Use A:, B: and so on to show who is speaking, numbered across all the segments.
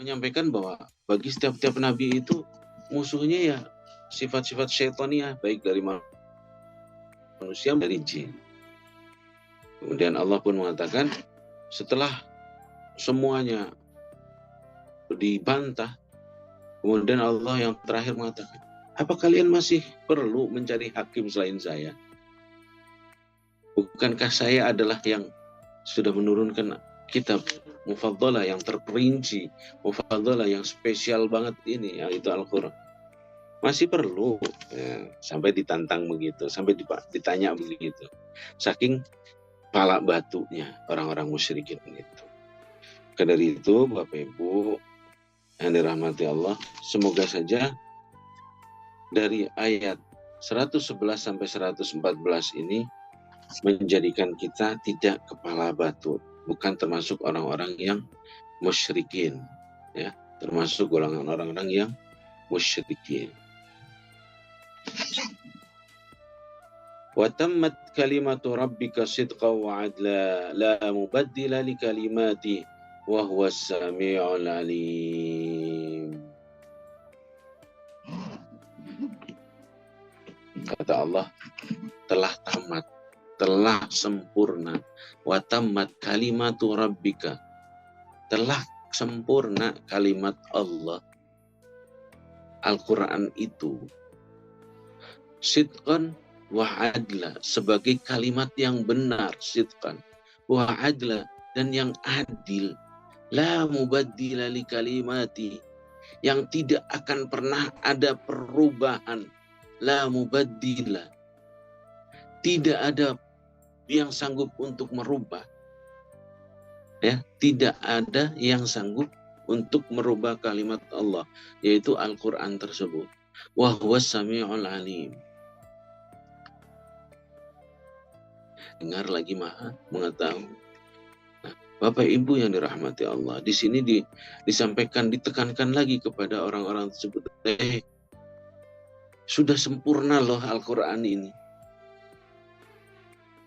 A: menyampaikan bahwa bagi setiap nabi itu musuhnya ya sifat-sifat syaitaniah, baik dari manusia dari jin. Kemudian Allah pun mengatakan setelah semuanya dibantah, kemudian Allah yang terakhir mengatakan, apa kalian masih perlu mencari hakim selain saya? Bukankah saya adalah yang sudah menurunkan kitab mufaddalah yang terperinci, mufaddalah yang spesial banget ini, yaitu Al-Quran. Masih perlu, ya, sampai ditantang begitu, sampai ditanya begitu. Saking pala batunya orang-orang musyrikin itu. Karena dari itu, Bapak Ibu yang dirahmati Allah, semoga saja dari ayat 111 sampai 114 ini menjadikan kita tidak kepala batu, bukan termasuk orang-orang yang musyrikin, ya, termasuk golongan orang-orang yang musyrikin. Wa tammat kalimatu rabbika sidqan wa adla la mubaddila li kalimati wa huwas sami'ul alim. Kata Allah, telah tamat, telah sempurna. Wa tammat kalimatu rabbika, telah sempurna kalimat Allah. Al-Quran itu sidqan wa adla, sebagai kalimat yang benar, sidqan wa adla, dan yang adil. La mubaddila li kalimati, yang tidak akan pernah ada perubahan. La mubaddila, tidak ada yang sanggup untuk merubah, ya, tidak ada yang sanggup untuk merubah kalimat Allah, yaitu Al-Quran tersebut. Wa huwas sami'ul alim, dengar lagi maha mengetahui. Nah, Bapak Ibu yang dirahmati Allah, di sini disampaikan, ditekankan lagi kepada orang-orang tersebut, sudah sempurna loh Al-Quran ini,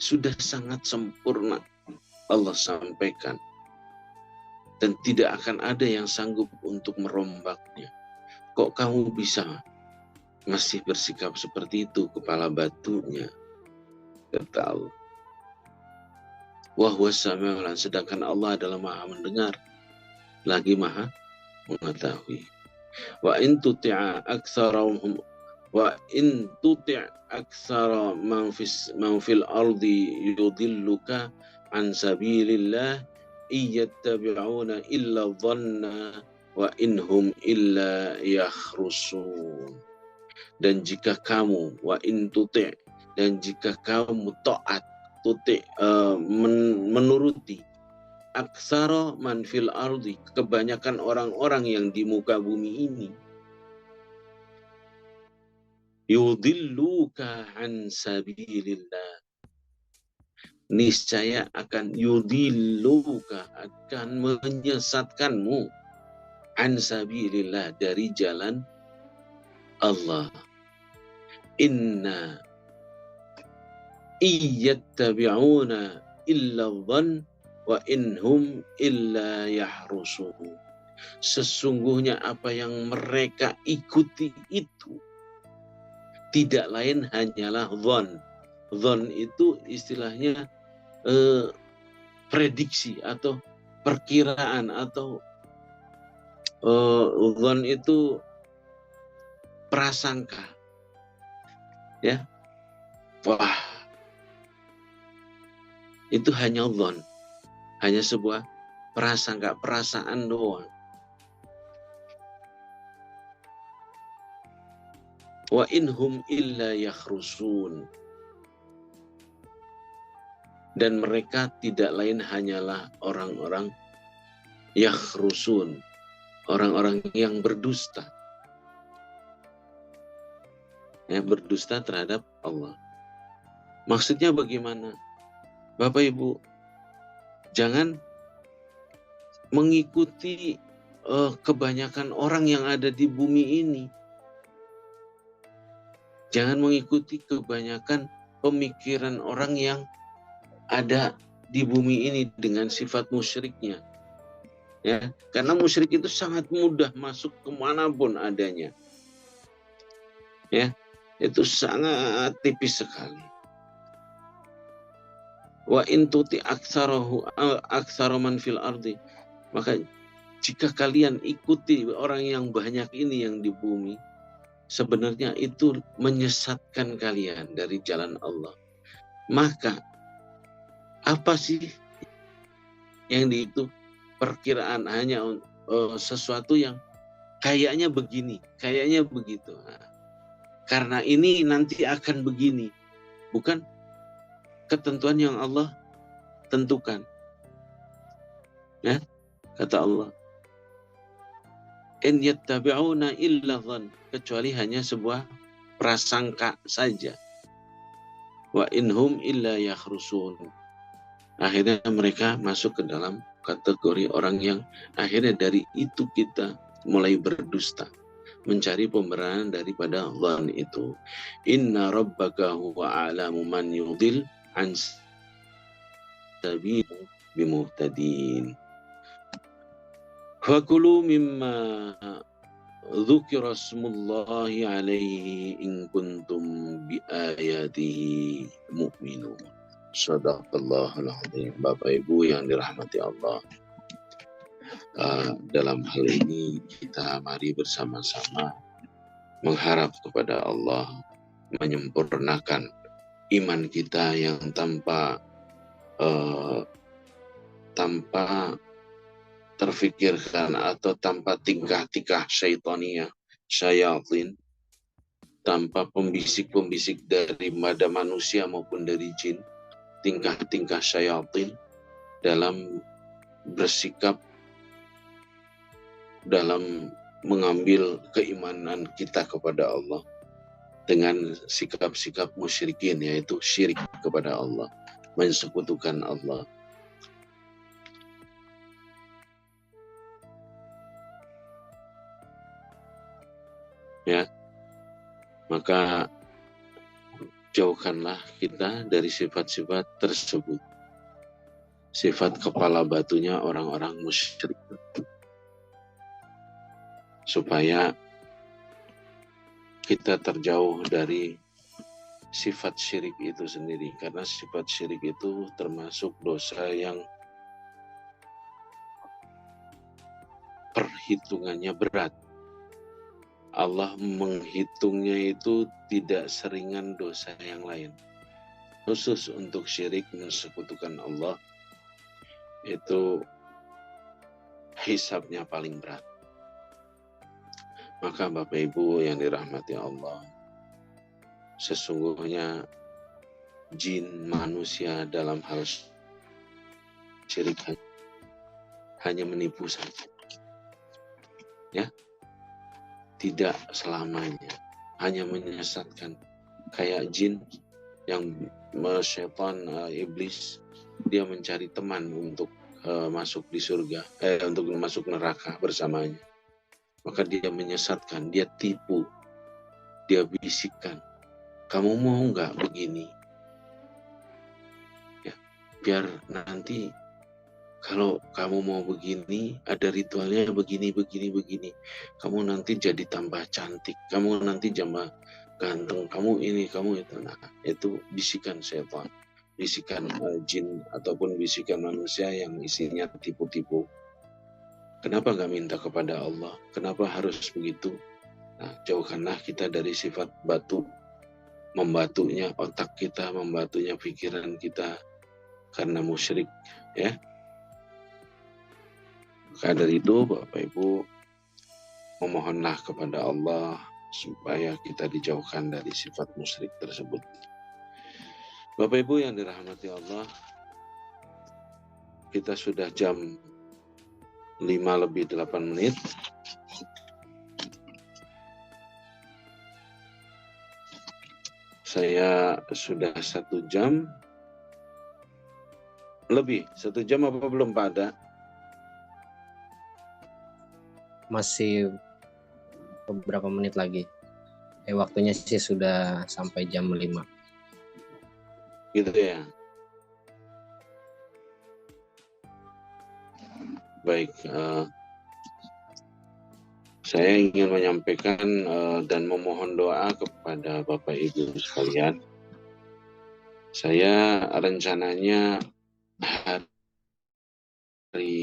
A: sudah sangat sempurna Allah sampaikan, dan tidak akan ada yang sanggup untuk merombaknya. Kok kamu bisa masih bersikap seperti itu, kepala batunya? Kata Allah, wa huwas sami'ul alim, sedangkan Allah adalah maha mendengar lagi maha mengetahui. Wa in tuti'a aktsarahum wa in tuti' aktsara man fil ardi yudilluka an sabilillah iyattabi'una illa dhanna wa inhum illa yakhrusun. Dan jika kamu wa in tuti', dan jika kamu taat, tuti' menuruti, aksara man fil ardi, kebanyakan orang-orang yang di muka bumi ini, yudilluka an sabilillah, niscaya akan yudilluka, akan menyesatkanmu, an sabilillah, dari jalan Allah. Inna iyattabi'una illa dhann wa inhum illa yahrusun. Sesungguhnya apa yang mereka ikuti itu tidak lain hanyalah dhann. Dhann itu istilahnya prediksi atau perkiraan, atau dhann itu prasangka, ya. Wah, itu hanya dhann, hanya sebuah prasangka, perasaan doang. Wa inhum illa yakhrusun, dan mereka tidak lain hanyalah orang-orang yakhrusun, orang-orang yang berdusta, ya, berdusta terhadap Allah. Maksudnya bagaimana? Bapak Ibu, jangan mengikuti kebanyakan orang yang ada di bumi ini. Jangan mengikuti kebanyakan pemikiran orang yang ada di bumi ini dengan sifat musyriknya. Ya, karena musyrik itu sangat mudah masuk kemanapun adanya. Ya, itu sangat tipis sekali. Wa intuti aktsara man fil ardi. Maka jika kalian ikuti orang yang banyak ini yang di bumi, sebenarnya itu menyesatkan kalian dari jalan Allah. Maka apa sih yang itu perkiraan hanya sesuatu yang kayaknya begini, kayaknya begitu. Nah, karena ini nanti akan begini, bukan ketentuan yang Allah tentukan. Ya, kata Allah, in yattabi'una illa dhann, kecuali hanya sebuah prasangka saja. Wa inhum illa yakhrusun. Akhirnya mereka masuk ke dalam kategori orang yang akhirnya dari itu kita mulai berdusta, mencari pembenaran daripada dhann itu. Inna rabbaka huwa a'lamu man yudil an sabil bimuhtadin. Fakulu mimma dzukira smullahi alaihi in kuntum biayatihi mu'minun. Shadaqallahul azim. Bapak Ibu yang dirahmati Allah, dalam hal ini kita mari bersama-sama mengharap kepada Allah menyempurnakan iman kita yang tanpa terfikirkan atau tanpa tingkah-tingkah syaitania, syayatin, tanpa pembisik-pembisik dari manusia maupun dari jin, tingkah-tingkah syayatin dalam bersikap, dalam mengambil keimanan kita kepada Allah dengan sikap-sikap musyrikin, yaitu syirik kepada Allah, mensekutukan Allah. Ya, maka jauhkanlah kita dari sifat-sifat tersebut, sifat kepala batunya orang-orang musyrik, supaya kita terjauh dari sifat syirik itu sendiri, karena sifat syirik itu termasuk dosa yang perhitungannya berat. Allah menghitungnya itu tidak seringan dosa yang lain. Khusus untuk syirik, mensekutukan Allah, itu hisabnya paling berat. Maka Bapak Ibu yang dirahmati Allah, sesungguhnya jin, manusia dalam hal syirik hanya menipu saja. Ya, tidak selamanya, hanya menyesatkan. Kayak jin yang syaitan, iblis, dia mencari teman untuk masuk di surga, untuk masuk neraka bersamanya. Maka dia menyesatkan, dia tipu, dia bisikkan, kamu mau nggak begini? Ya, biar nanti kalau kamu mau begini, ada ritualnya begini. Kamu nanti jadi tambah cantik, kamu nanti tambah ganteng, kamu ini, kamu itu. Nah, itu bisikan setan, bisikan jin ataupun bisikan manusia yang isinya tipu-tipu. Kenapa gak minta kepada Allah? Kenapa harus begitu? Nah, jauhkanlah kita dari sifat batu, membatunya otak kita, membatunya pikiran kita karena musyrik, ya. Maka dari itu Bapak Ibu, memohonlah kepada Allah supaya kita dijauhkan dari sifat musyrik tersebut. Bapak Ibu yang dirahmati Allah, kita sudah jam 5:08. Saya sudah 1 jam lebih. 1 jam apa belum Pak Ada?
B: Masih beberapa menit lagi. Waktunya sih sudah sampai jam 5.
A: Gitu ya. Baik, saya ingin menyampaikan dan memohon doa kepada Bapak Ibu sekalian. Saya rencananya hari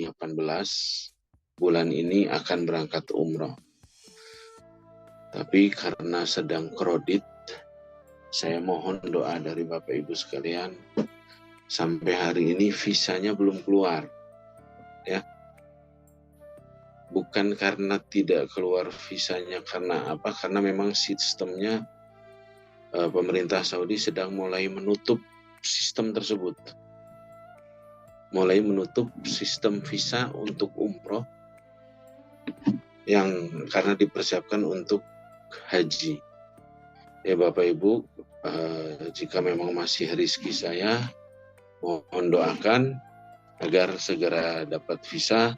A: 18 bulan ini akan berangkat umroh. Tapi karena sedang kredit, saya mohon doa dari Bapak Ibu sekalian. Sampai hari ini visanya belum keluar. Ya. Bukan karena tidak keluar visanya, karena apa? Karena memang sistemnya pemerintah Saudi sedang mulai menutup sistem tersebut. Mulai menutup sistem visa untuk umroh yang karena dipersiapkan untuk haji. Ya Bapak Ibu, jika memang masih rezeki saya, mohon doakan agar segera dapat visa.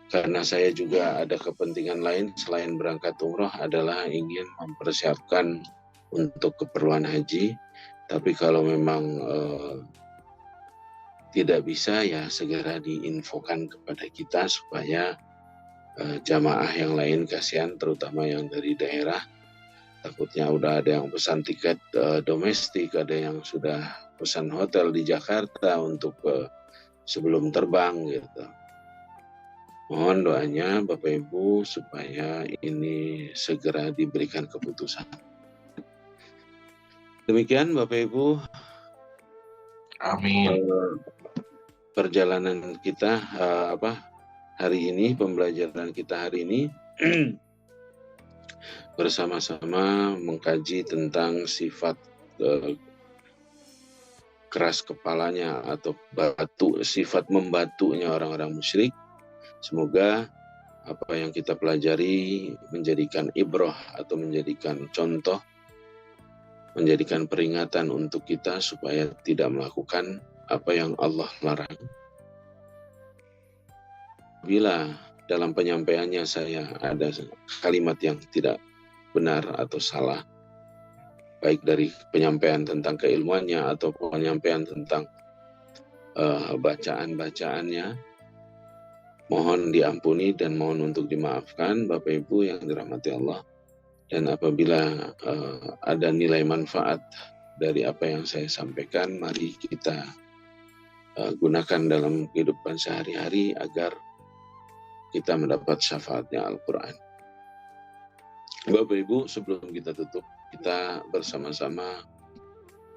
A: Karena saya juga ada kepentingan lain selain berangkat umroh adalah ingin mempersiapkan untuk keperluan haji. Tapi kalau memang tidak bisa, ya segera diinfokan kepada kita supaya jamaah yang lain kasihan, terutama yang dari daerah. Takutnya udah ada yang pesan tiket domestik, ada yang sudah pesan hotel di Jakarta untuk sebelum terbang gitu. Mohon doanya Bapak Ibu supaya ini segera diberikan keputusan. Demikian Bapak Ibu.
C: Amin.
A: Perjalanan kita hari ini, pembelajaran kita hari ini bersama-sama mengkaji tentang sifat keras kepalanya atau sifat membatunya orang-orang musyrik. Semoga apa yang kita pelajari menjadikan ibrah atau menjadikan contoh, menjadikan peringatan untuk kita supaya tidak melakukan apa yang Allah larang. Bila dalam penyampaiannya saya ada kalimat yang tidak benar atau salah, baik dari penyampaian tentang keilmuannya atau penyampaian tentang bacaan-bacaannya, mohon diampuni dan mohon untuk dimaafkan Bapak Ibu yang dirahmati Allah. Dan apabila ada nilai manfaat dari apa yang saya sampaikan, mari kita gunakan dalam kehidupan sehari-hari agar kita mendapat syafaatnya Al-Quran. Bapak Ibu, sebelum kita tutup, kita bersama-sama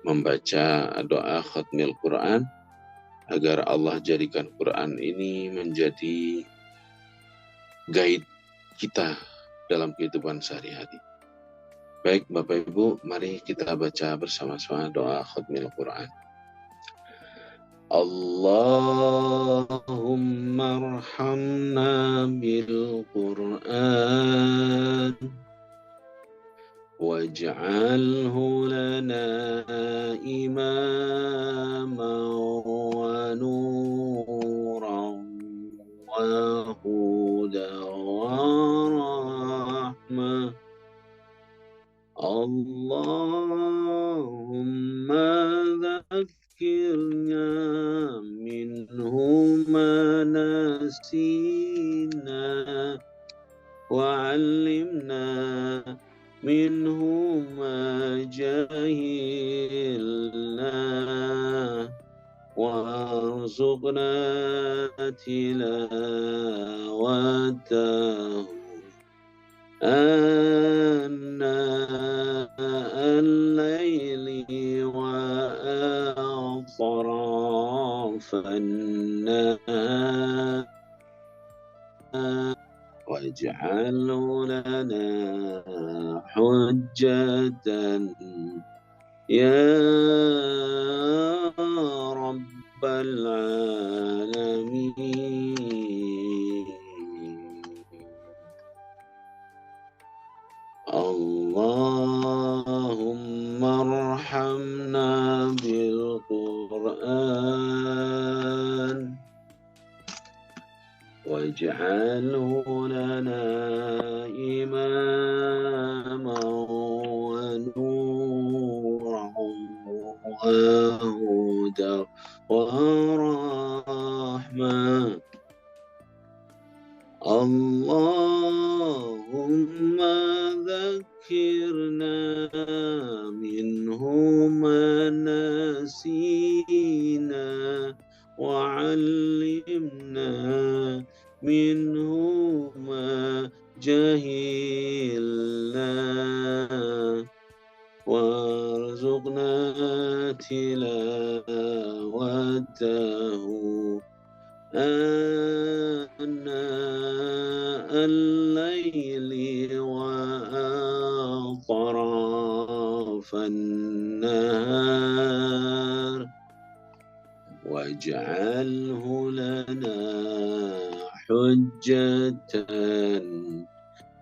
A: membaca doa khatmil Quran agar Allah jadikan Quran ini menjadi guide kita dalam kehidupan sehari-hari. Baik Bapak Ibu, mari kita baca bersama-sama doa khatmil Quran. Allahumma arhamna bil Quran waj'alhu lana imaman wa nuran wa hudan wa rahmah. Allahumma dhakkirna minhu ma nasina wa'allimna minhu ma jahilna warzuqna tilawatahu anna al-layli wa atrafan nahar waj'alhu lana hujjatan ya rabbal alamin. Allahumma arhamna bil Quran waj'alhu lana imaman wa nuran wa hudan wa rahmah. اللهم ذكرنا منه ما نسينا وعلمنا منه ما جهلنا وارزقنا تلاوته آناء الليل وأطراف النهار واجعله لنا حجة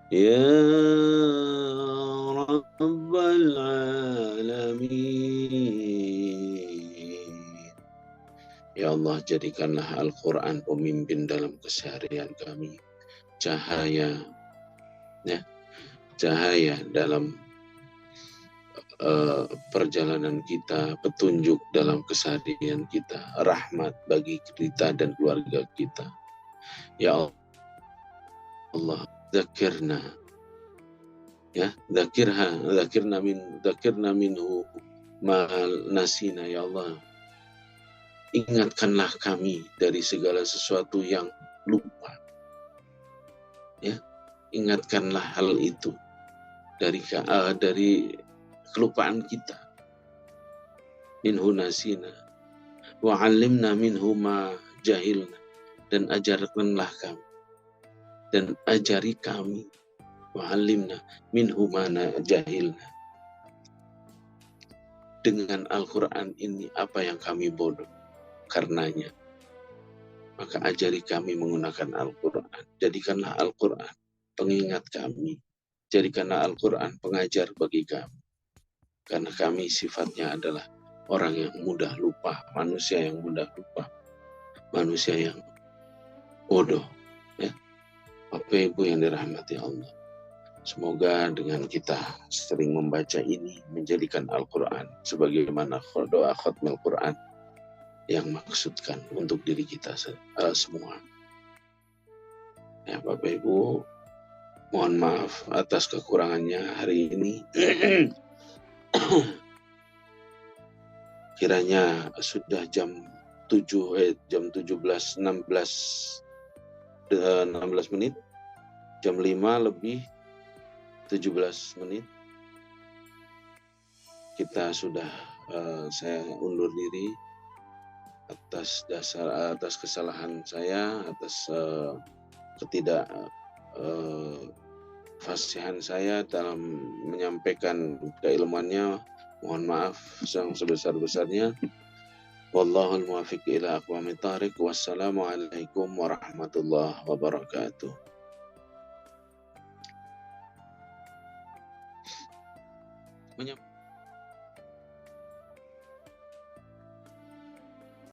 A: يا رب العالمين. Ya Allah, jadikanlah Al-Quran pemimpin dalam keseharian kami, cahaya, ya, cahaya dalam perjalanan kita, petunjuk dalam keseharian kita, rahmat bagi kita dan keluarga kita. Ya Allah, zakirna, ya, zakirna minhu ma nasina. Ya Allah, ingatkanlah kami dari segala sesuatu yang lupa. Ya, ingatkanlah hal itu dari kelupaan kita. Minhu nasina wa 'allimna minhu ma jahilna, dan ajarkanlah kami dan ajari kami, wa 'allimna minhu ma jahilna, dengan Al-Quran ini apa yang kami bodoh karenanya, maka ajari kami menggunakan Al-Quran. Jadikanlah Al-Quran pengingat kami, jadikanlah Al-Quran pengajar bagi kami, karena kami sifatnya adalah orang yang mudah lupa, manusia yang mudah lupa, manusia yang bodoh, ya. Bapak Ibu yang dirahmati Allah, semoga dengan kita sering membaca ini menjadikan Al-Quran sebagaimana doa khatmul Quran yang maksudkan untuk diri kita semua. Ya Bapak Ibu, mohon maaf atas kekurangannya hari ini. Kiranya sudah jam 17.16 menit, jam 5 lebih 17 menit. Kita sudah, saya undur diri atas kesalahan saya, atas fasihan saya dalam menyampaikan keilmuannya. Mohon maaf yang sebesar-besarnya. Wallahul muwaffiq ila aqwamit thariq. Wassalamualaikum warahmatullahi wabarakatuh.